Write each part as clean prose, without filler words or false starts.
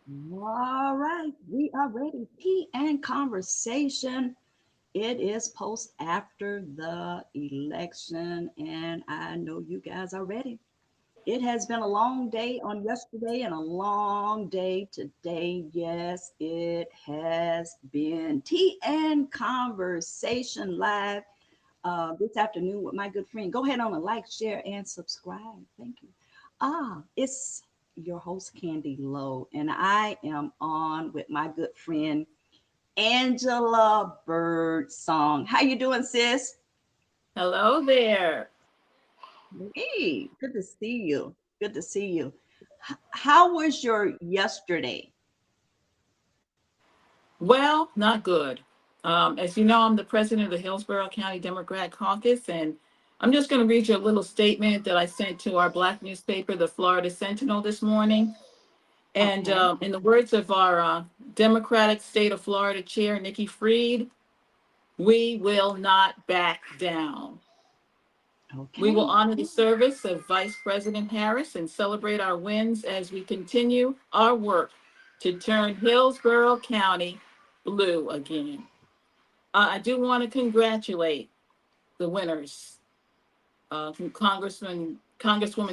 All right, we are ready. Tea and conversation. It is post after the election, and I know you guys are ready. It has been a long day on yesterday and a long day today. Yes, it has been. Tea and conversation live this afternoon with my good friend. Go ahead on and like, share, and subscribe. Thank you. It's your host, Candy Lowe, and I am on with my good friend, Angela Birdsong. How you doing, sis? Hello there. Hey, good to see you. Good to see you. How was your yesterday? Well, not good. As you know, I'm the president of the Hillsborough County Democrat Caucus, and I'm just going to read you a little statement that I sent to our Black newspaper, the Florida Sentinel, this morning. And Okay. in the words of our Democratic State of Florida Chair, Nikki Freed, we will not back down. We will Okay. honor the service of Vice President Harris and celebrate our wins as we continue our work to turn Hillsborough County blue again. I do want to congratulate the winners, Congresswoman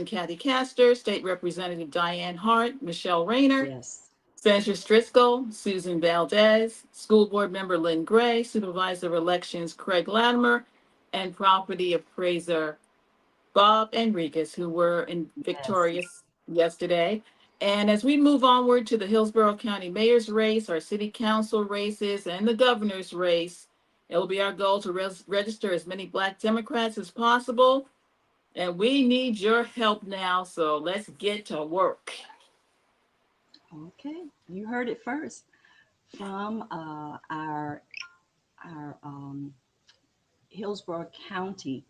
Kathy Castor, State Representative Diane Hart, Michelle Rayner, Yes. Senator Driscoll, Susan Valdez, School Board Member Lynn Gray, Supervisor of Elections Craig Latimer, and Property Appraiser Bob Enriquez, who were Yes. victorious yesterday. And as we move onward to the Hillsborough County Mayor's race, our City Council races, and the Governor's race, it will be our goal to register as many Black Democrats as possible. And we need your help now, so let's get to work. Okay. You heard it first from our Hillsborough County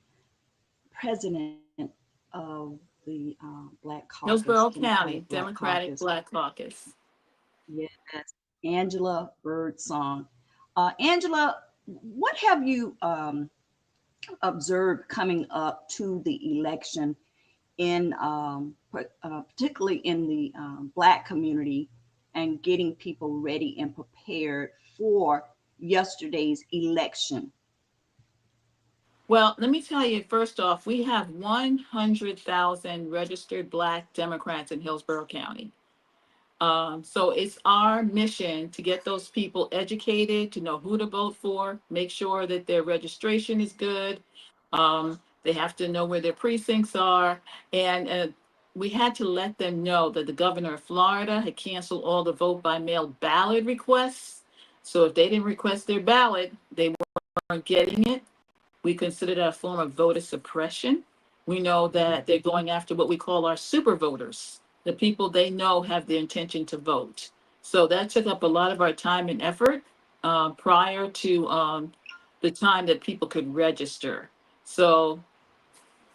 president of the Black Caucus, Hillsborough Democratic County Black Democratic Caucus. Black Caucus. Yes, Angela Birdsong. Angela, what have you observed coming up to the election in particularly in the Black community and getting people ready and prepared for yesterday's election? Well, let me tell you, first off, we have 100,000 registered Black Democrats in Hillsborough County. So it's our mission to get those people educated, to know who to vote for, make sure that their registration is good. They have to know where their precincts are. And we had to let them know that the governor of Florida had canceled all the vote by mail ballot requests. So if they didn't request their ballot, they weren't getting it. We consider that a form of voter suppression. We know that they're going after what we call our super voters, the people they know have the intention to vote. So that took up a lot of our time and effort prior to the time that people could register. So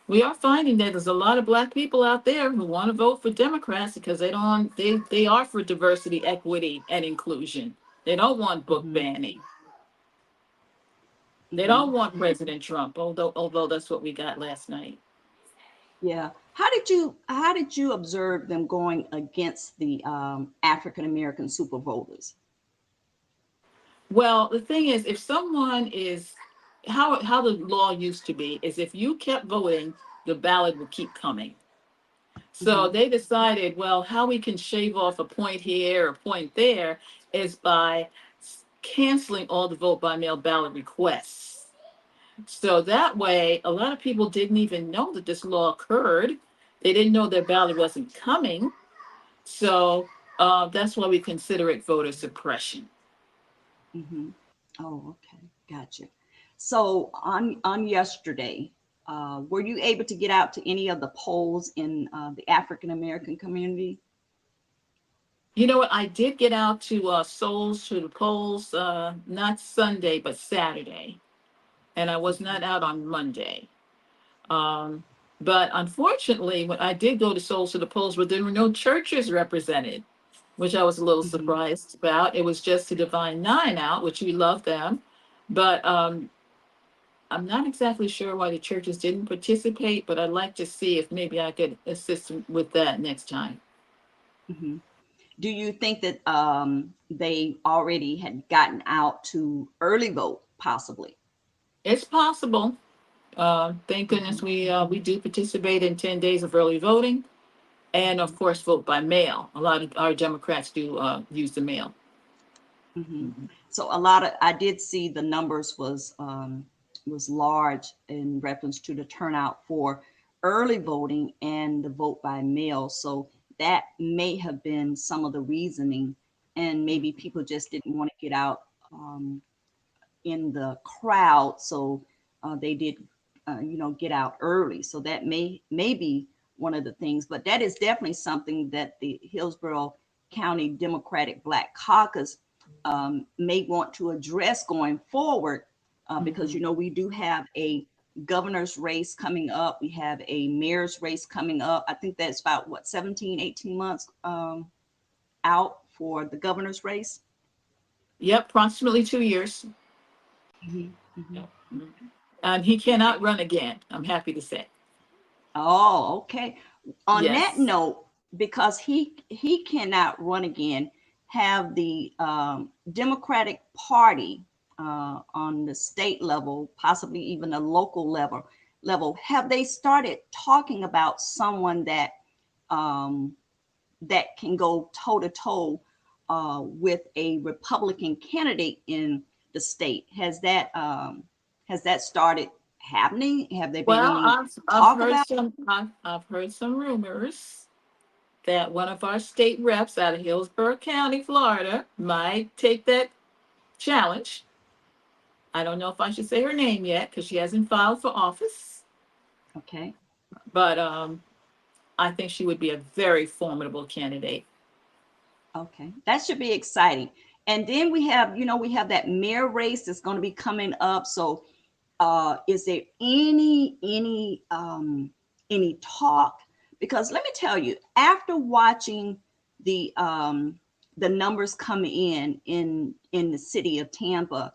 we are finding that there's a lot of Black people out there who want to vote for Democrats because they are for diversity, equity, and inclusion. They don't want book Hmm. banning. They Hmm. don't want President Trump, although that's what we got last night. Yeah. How did you observe them going against the African American super voters? Well, the thing is, if someone is how the law used to be is if you kept voting, the ballot would keep coming. So Hmm. they decided, well, how we can shave off a point here, a point there, is by canceling all the vote by mail ballot requests. So that way, a lot of people didn't even know that this law occurred. They didn't know their ballot wasn't coming. So that's why we consider it voter suppression. Hmm. Oh, okay, gotcha. So on yesterday, were you able to get out to any of the polls in the African American community? You know what? I did get out to Souls to the polls, not Sunday, but Saturday. And I was Okay. not out on Monday. Um, but unfortunately, when I did go to Souls to the polls, but there were no churches represented, which I was a little Hmm. surprised about. It was just the Divine Nine out, which we love them. But I'm not exactly sure why the churches didn't participate, but I'd like to see if maybe I could assist with that next time. Hmm. Do you think that they already had gotten out to early vote, possibly? It's possible. Thank goodness Hmm. we do participate in 10 days of early voting, and of course vote by mail. A lot of our Democrats do use the mail. Hmm. Mhm. So a lot of, I did see the numbers was large in reference to the turnout for early voting and the vote by mail. So that may have been some of the reasoning, and maybe people just didn't want to get out um, in the crowd, so they did, get out early. So that may be one of the things. But that is definitely something that the Hillsborough County Democratic Black Caucus may want to address going forward, because Mhm. we do have a governor's race coming up. We have a mayor's race coming up. I think that's about what, 17, 18 months out for the governor's race. Yep, approximately 2 years. Hmm. Hmm. Yep. Mhm. And he cannot run again, I'm happy to say. Oh, okay. On that Yes. note, because he cannot run again, have the Democratic Party on the state level, possibly even a local level, have they started talking about someone um, that can go toe to toe with a Republican candidate in the state? Has that started happening? Have there been Well, any I've talk heard about? some I've heard some rumors that one of our state reps out of Hillsborough County, Florida, might take that challenge. I don't know if I should say her name yet because she hasn't filed for office, Okay. but I think she would be a very formidable candidate. Okay, that should be exciting. And then we have that mayor race that's going to be coming up. So, is there any talk? Because let me tell you, after watching the um, the numbers come in the city of Tampa,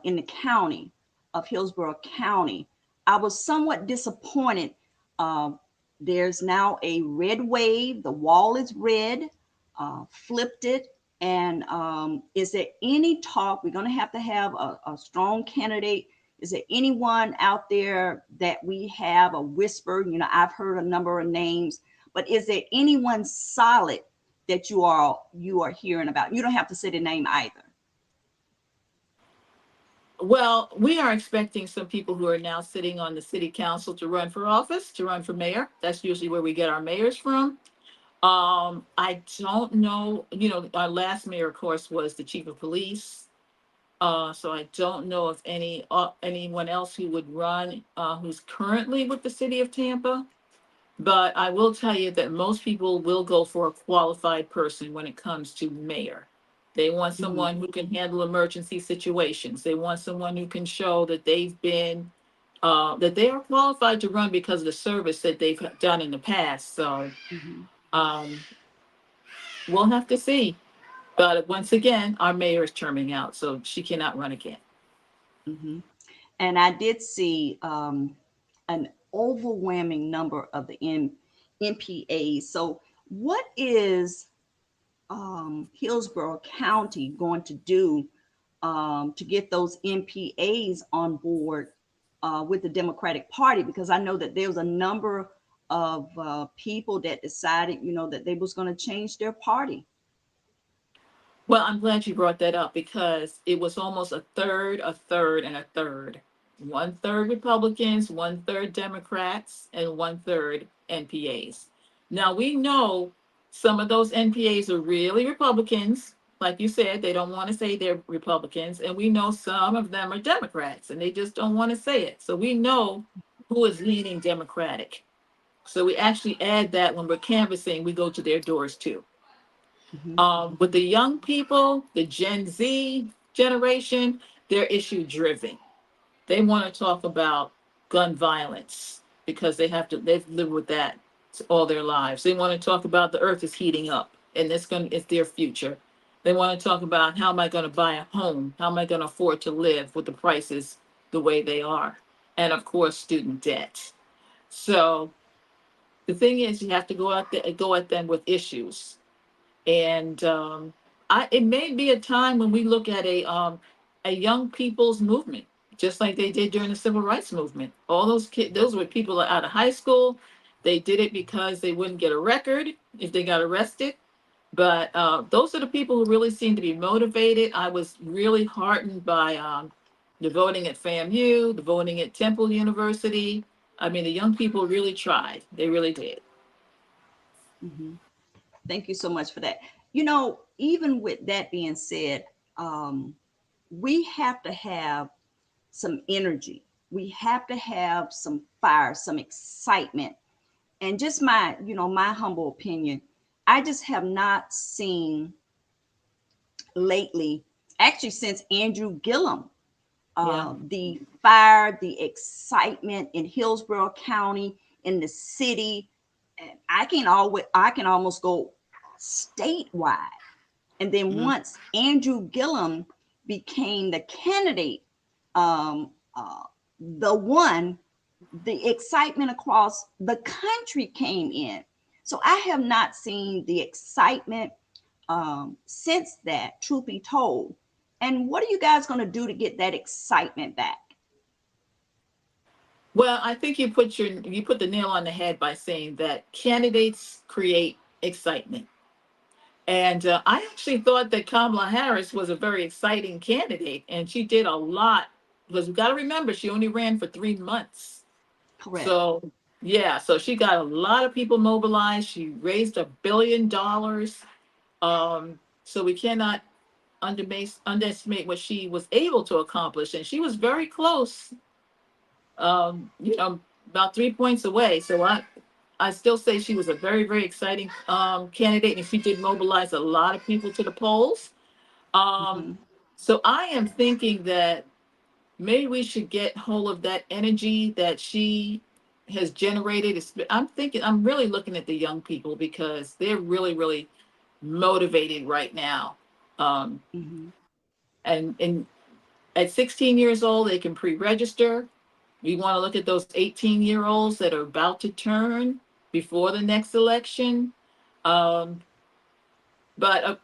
in the county of Hillsborough County, I was somewhat disappointed. Uh, there's now a red wave. The wall is red. Flipped it. And is there any talk? We're going to have a strong candidate. Is there anyone out there that we have a whisper? I've heard a number of names, but is there anyone solid that you are hearing about? You don't have to say the name either. Well, we are expecting some people who are now sitting on the city council to run for office, to run for mayor. That's usually where we get our mayors from. I don't know. Our last mayor, of course, was the chief of police. So I don't know if anyone else who would run who's currently with the city of Tampa. But I will tell you that most people will go for a qualified person when it comes to mayor. They want Hmm. someone who can handle emergency situations. They want someone who can show that they are qualified to run because of the service that they've done in the past. So Hmm. um, we'll have to see. But once again, our mayor is terming out, so she cannot run again. Hmm. And I did see an overwhelming number of the MPAs. So, what is Hillsborough County going to do to get those MPAs on board with the Democratic Party? Because I know that there was a number of people that decided, that they was going to change their party. Well, I'm glad you brought that up because it was almost a third, a third, and a third. One third Republicans, one third Democrats, and one third NPAs. Now we know some of those NPAs are really Republicans. Like you said, they don't want to say they're Republicans. And we know some of them are Democrats and they just don't want to say it. So we know who is leaning Democratic. So we actually add that when we're canvassing, we go to their doors too. Hmm. With the young people, the Gen Z generation, they're issue driven. They want to talk about gun violence because they've lived with that all their lives. They want to talk about the earth is heating up and it's their future. They want to talk about how am I going to buy a home? How am I going to afford to live with the prices the way they are? And of course, student debt. So the thing is, you have to go out there and go at them with issues. And it may be a time when we look at a young people's movement, just like they did during the civil rights movement. All those kids, those were people out of high school. They did it because they wouldn't get a record if they got arrested. But those are the people who really seem to be motivated. I was really heartened by the voting at FAMU, the voting at Temple University. I mean, the young people really tried. They really did. Mhm. Thank you so much for that. You know, even with that being said, um, we have to have some energy. We have to have some fire, some excitement. And just my, my humble opinion, I just have not seen lately, actually since Andrew Gillum, Yeah. the fire, the excitement in Hillsborough County, in the city. And I can almost go statewide. And then Mhm. once Andrew Gillum became the candidate, um, uh, the one, the excitement across the country came in. So I have not seen the excitement since that, truth be told. And what are you guys going to do to get that excitement back? Well, I think you put the nail on the head by saying that candidates create excitement. And I actually thought that Kamala Harris was a very exciting candidate, and she did a lot. Because we got to remember, she only ran for 3 months. Correct. So, yeah, so she got a lot of people mobilized. She raised $1 billion. So we cannot underestimate what she was able to accomplish. And she was very close, you know, about 3 points away. So I still say she was a very, very exciting candidate, and she did mobilize a lot of people to the polls. Um, Mm-hmm. so I am thinking that maybe we should get hold of that energy that she has generated. I'm really looking at the young people because they're really, really motivated right now. Um, Mm-hmm. and at 16 years old, they can pre-register. We want to look at those 18-year-olds that are about to turn before the next election. Um, but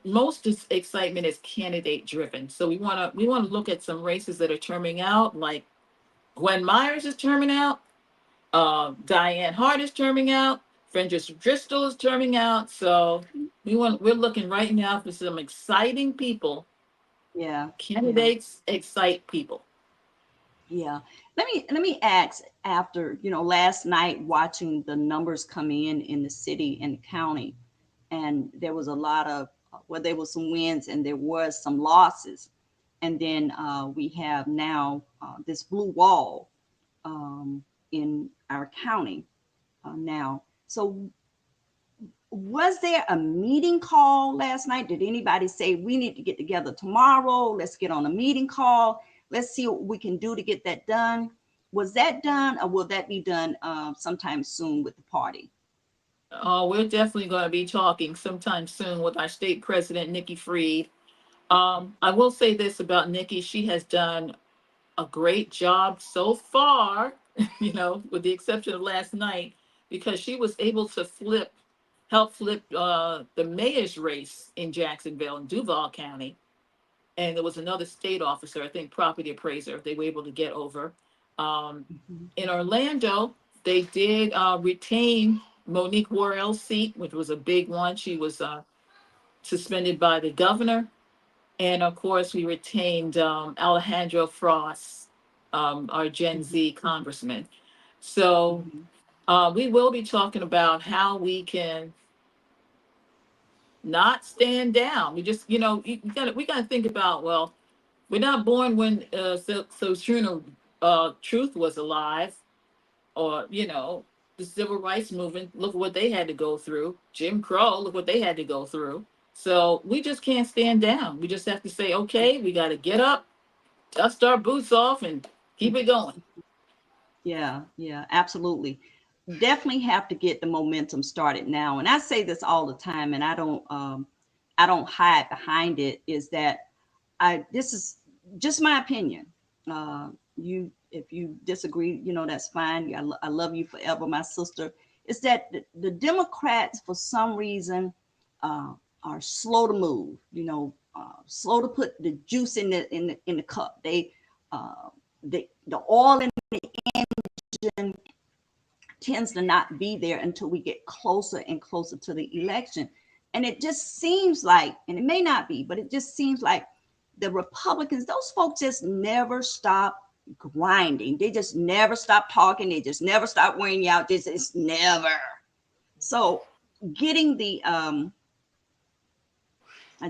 most excitement is candidate driven. So we want to look at some races that are terming out, like Gwen Myers is terming out, Diane Hart is terming out, Fendris Driscoll is terming out. So we're looking right now for some exciting people. Yeah. Yeah. Candidates excite people. Yeah. Let me ask, after, last night watching the numbers come in the city and county, and there was a lot of, well, there was some wins and there was some losses. And then we have now this blue wall um, in our county now. So was there a meeting call last night? Did anybody say we need to get together tomorrow? Let's get on a meeting call. Let's see what we can do to get that done. Was that done, or will that be done sometime soon with the party? We're definitely going to be talking sometime soon with our state president, Nikki Freed. I will say this about Nikki. She has done a great job so far, with the exception of last night, because she was able to help flip the mayor's race in Jacksonville and Duval County. And there was another state officer, I think property appraiser, they were able to get over. Um, Mhm. in Orlando, they did retain Monique Worrell's seat, which was a big one. She was suspended by the governor. And of course, we retained Alejandro Frost, our Gen Mhm. Z congressman. So Mhm. we will be talking about how we can not stand down. We just, we gotta think about, well, we're not born when Sojourner Truth was alive, or the civil rights movement. Look what they had to go through. Jim Crow, look what they had to go through. So we just can't stand down. We just have to say, okay, we got to get up, dust our boots off, and keep it going. Yeah, yeah, absolutely. Definitely have to get the momentum started now. And I say this all the time, and I don't hide behind it. Is that this is just my opinion. You, if you disagree, that's fine. I love you forever, my sister. It's that the Democrats, for some reason, uh, are slow to move. Slow to put the juice in the cup. The oil in the engine tends to not be there until we get closer and closer to the election. And it just seems like, and it may not be, but it just seems like the Republicans, those folks just never stop grinding. They just never stop talking. They just never stop wearing you out. This is never. So getting I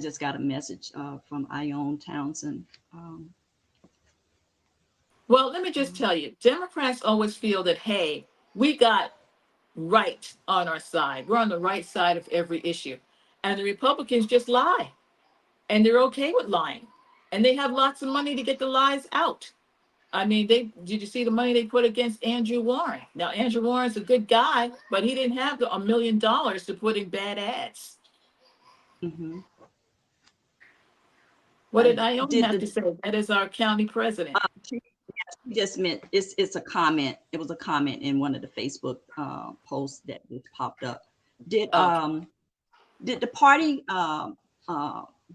just got a message from Ione Townsend. Um, Well, let me just tell you, Democrats always feel that, hey, we got right on our side. We're on the right side of every issue. And the Republicans just lie. And they're okay with lying. And they have lots of money to get the lies out. I mean, did you see the money they put against Andrew Warren? Now, Andrew Warren's a good guy, but he didn't have $1 million to put in bad ads. mm-hmm. What did Ione Did have the to say? That is our county president. she just meant it's a comment. It was a comment in one of the Facebook posts that just popped up. Did Okay. um did the party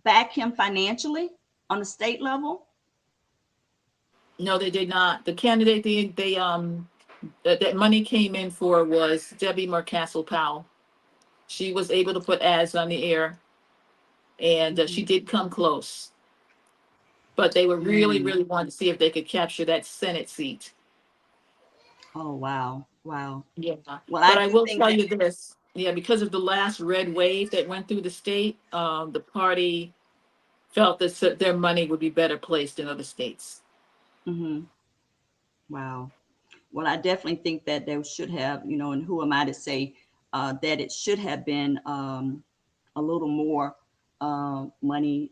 back him financially on the state level? No, they did not. The candidate that money came in for was Debbie Murcastle Powell. She was able to put ads on the air, and she Mm-hmm. did come close. But they were really, Mm. really wanting to see if they could capture that Senate seat. Oh wow, wow. Yeah. Well, I But I do will think tell that. you this. Yeah, because of the last red wave that went through the state, the party felt that their money would be better placed in other states. Mm-hmm. Wow. Well, I definitely think that there should have, and who am I to say that it should have been a little more money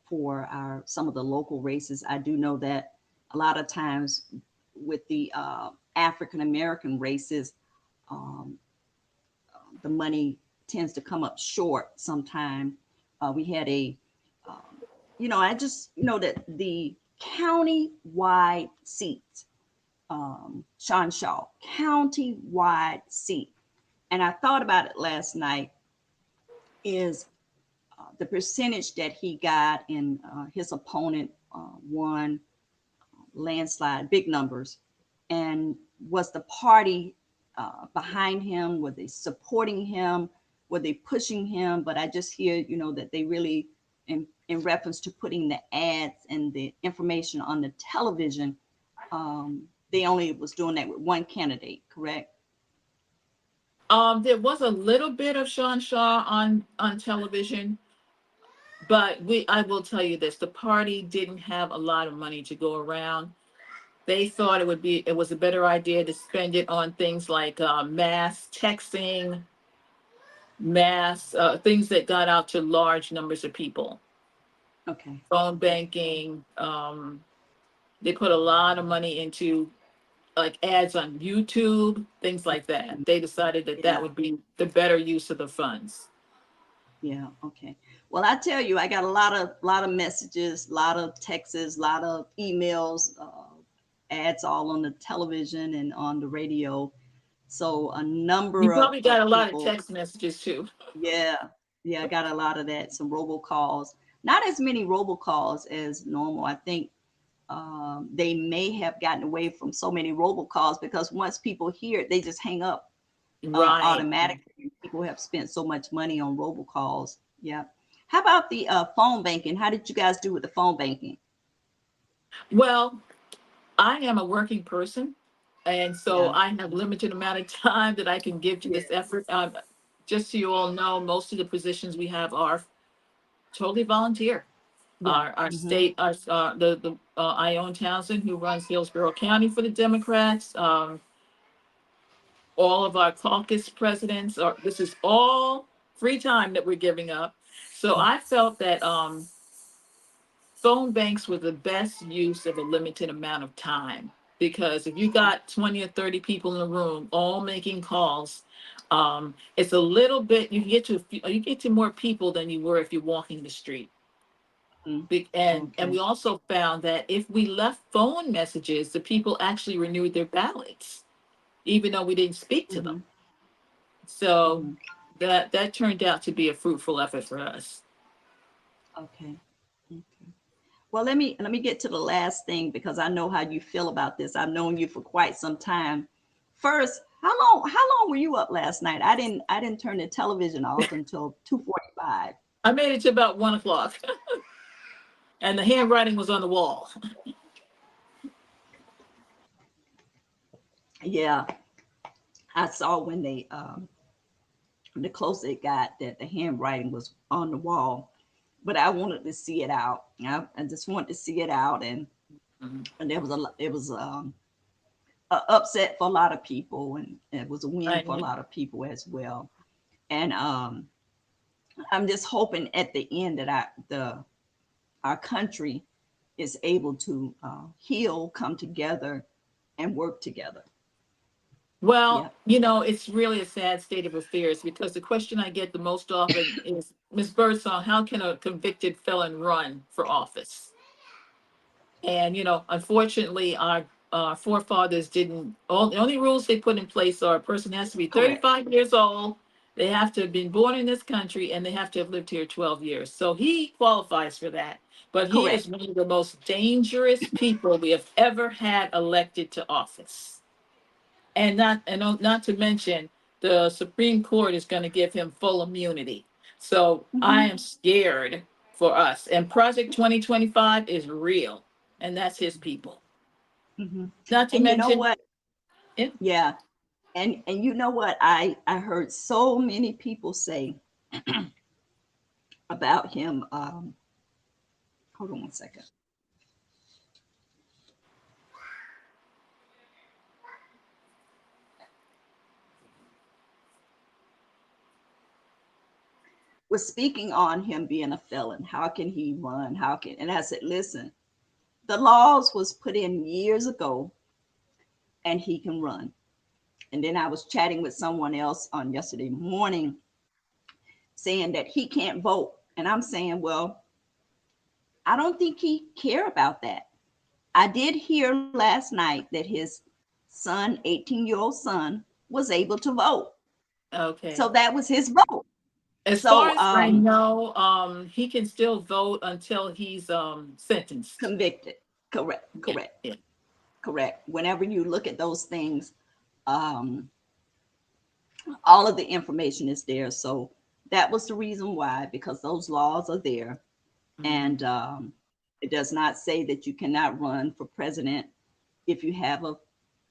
for some of the local races. I do know that a lot of times with the African American races, um, the money tends to come up short sometime. We had I just know that the county-wide seats, Sean Shaw, county-wide seat. And I thought about it last night, is the percentage that he got and his opponent won landslide, big numbers. And was the party behind him? Were they supporting him? Were they pushing him? But I just hear, that they really, in reference to putting the ads and the information on the television, they only was doing that with one candidate, correct? There was a little bit of Sean Shaw on television, but I will tell you this: the party didn't have a lot of money to go around. They thought it was a better idea to spend it on things like mass texting, mass things that got out to large numbers of people, Okay. phone banking. They put a lot of money into like ads on YouTube, things like that. They decided that Yeah. that would be the better use of the funds. Yeah. Okay. Well, I tell you, I got a lot of messages, a lot of texts, a lot of emails, ads all on the television and on the radio. So a You number probably of got a lot of people. text messages too. Yeah. Yeah. I got a lot of that. Some robocalls. Not as many robocalls as normal. I think they may have gotten away from so many robocalls because once people hear it, they just hang up Right. automatically. People have spent so much money on robocalls. Yeah. How about the phone banking? How did you guys do with the phone banking? Well, I am a working person, and so Yeah. I have limited amount of time that I can give to Yeah. this effort. Just so you all know, most of the positions we have are totally volunteer. Yeah. Our Mm-hmm. state, the Ione Townsend, who runs Hillsborough County for the Democrats, all of our caucus presidents, or this is all free time that we're giving up. So I felt that phone banks were the best use of a limited amount of time, because if you got 20 or 30 people in a room all making calls, it's a little bit, you get to more people than you were if you're walking the street. Mm-hmm. And Okay. we also found that if we left phone messages, the people actually renewed their ballots even though we didn't speak to them. Mm-hmm. So Mm-hmm. that turned out to be a fruitful effort for us. Okay. Okay. Well, let me get to the last thing because I know how you feel about this. I've known you for quite some time. First, how long were you up last night? I didn't turn the television off until 2:45. I made it to about 1 o'clock, and the handwriting was on the wall. Yeah, I saw when they the closer it got that the handwriting was on the wall, but I wanted to see it out. I just wanted to see it out, Mhm. and there was a upset for a lot of people, and it was a win I for a know. lot of people as well. And I'm just hoping at the end that our country is able to heal, come together, and work together. Well, Yeah, it's really a sad state of affairs because the question I get the most often is, Ms. Birdsong, how can a convicted felon run for office? And, unfortunately, our forefathers didn't, the only rules they put in place are a person has to be correct, 35 years old, they have to have been born in this country, and they have to have lived here 12 years. So he qualifies for that. But he is correct. one of the most dangerous people we have ever had elected to office. And not to mention, the Supreme Court is going to give him full immunity. So I Hmm. am scared for us. And Project 2025 is real, and that's his people. Hmm. Not to And you know mention, what? yeah, Yeah, and you know what? I heard so many people say about him. Hold on one second. Was speaking on him being a felon. How can he run? How can? And I said, listen, the laws was put in years ago, and he can run. And then I was chatting with someone else on yesterday morning saying that he can't vote. And I'm saying, well, I don't think he care about that. I did hear last night that his son, 18-year-old son, was able to vote. So okay. that was his vote. As far So as I know, he can still vote until he's sentenced. convicted. Correct, Yeah, correct, yeah. correct. Whenever you look at those things, um, all of the information is there. So that was the reason why, because those laws are there. Mhm. And it does not say that you cannot run for president if you have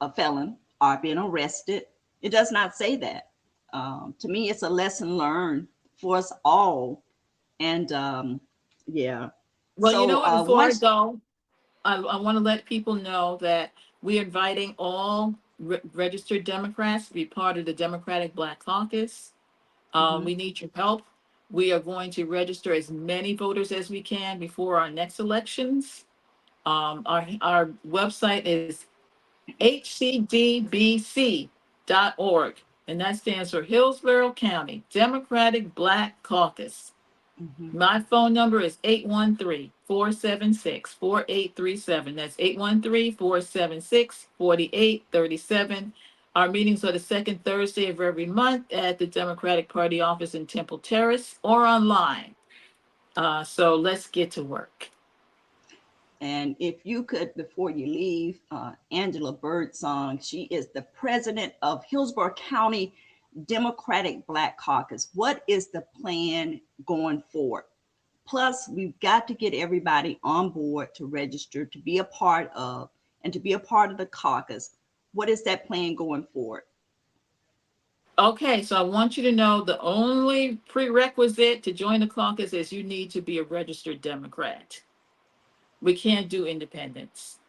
a felon or been arrested. It does not say that. To me, it's a lesson learned for us all. And yeah. Well, you know So what? Before I once, go, I want to let people know that we're inviting all registered Democrats to be part of the Democratic Black Caucus. mhm, We need your help. We are going to register as many voters as we can before our next elections. Our website is hcdbc.org, and that stands for Hillsborough County Democratic Black Caucus. mhm, My phone number is 813-476-4837. That's 813-476-4837. Our meetings are the second Thursday of every month at the Democratic Party office in Temple Terrace or online. So let's get to work. and if you could, before you leave, Angela Birdsong, she is the president of Hillsborough County Democratic Black Caucus. What is the plan going forward? Plus, we've got to get everybody on board to register, to be a part of, and to be a part of the caucus. What is that plan going forward? Okay, so I want you to know the only prerequisite to join the caucus is you need to be a registered Democrat. We can't do independents.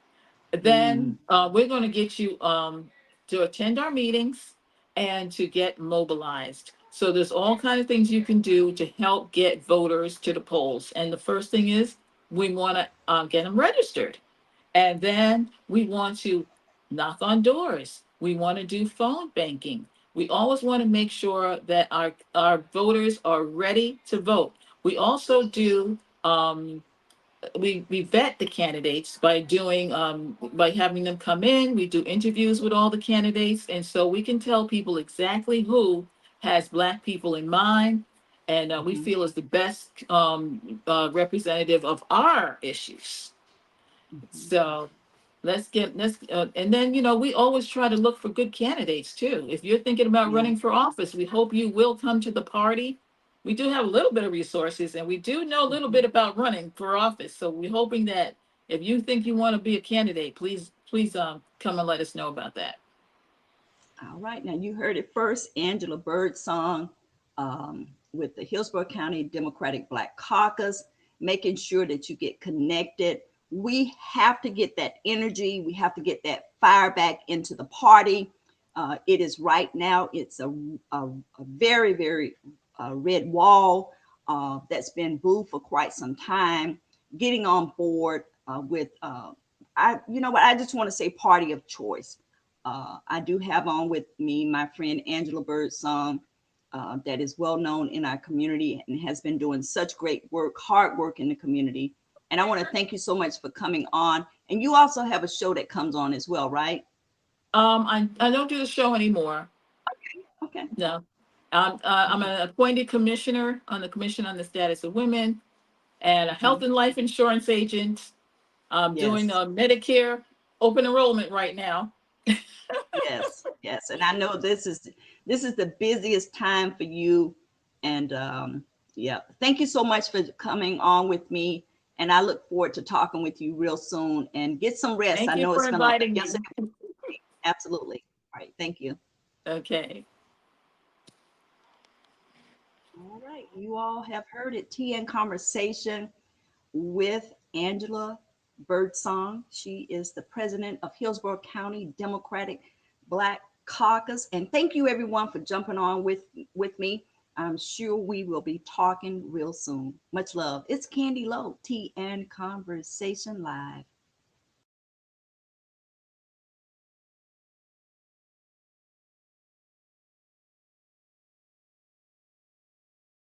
Mm, Then we're going to get you to attend our meetings and to get mobilized. So there's all kinds of things you can do to help get voters to the polls. And the first thing is we want to get them registered. And then we want to knock on doors. We want to do phone banking. We always want to make sure that our voters are ready to vote. We also do we vet the candidates by doing by having them come in. We do interviews with all the candidates, and so we can tell people exactly who has Black people in mind, and we Mhm. feel is the best representative of our issues. Mhm. So and then, we always try to look for good candidates too. If you're thinking about Yeah. running for office, we hope you will come to the party. We do have a little bit of resources, and we do know a little Mhm. bit about running for office. So we're hoping that if you think you want to be a candidate, please come and let us know about that. All right, now you heard it first, Angela Birdsong with the Hillsborough County Democratic Black Caucus, making sure that you get connected. We have to get that energy. We have to get that fire back into the party. It is right now, it's a very, very red wall that's been booed for quite some time. Getting on board with, you know what, I just want to say party of choice. I do have on with me my friend Angela Birdsong, that is well known in our community and has been doing such great work, hard work in the community. And I want to thank you so much for coming on. And you also have a show that comes on as well, right? I don't do the show anymore. Okay. No, I'm Okay. an appointed commissioner on the Commission on the Status of Women and a health Mhm. and life insurance agent. I'm doing Yes. Medicare open enrollment right now. Yes. Yes. And I know this is the busiest time for you. And yeah, thank you so much for coming on with me. And I look forward to talking with you real soon and get some rest. I Thank you know for it's been a inviting me. yesterday. Absolutely. All right. Thank you. Okay. All right. You all have heard it. Tea and Conversation with Angela Birdsong. She is the president of Hillsborough County Democratic Black Caucus. And thank you everyone for jumping on with me. I'm sure we will be talking real soon. Much love. It's Candy Lowe, Tea and Conversation Live.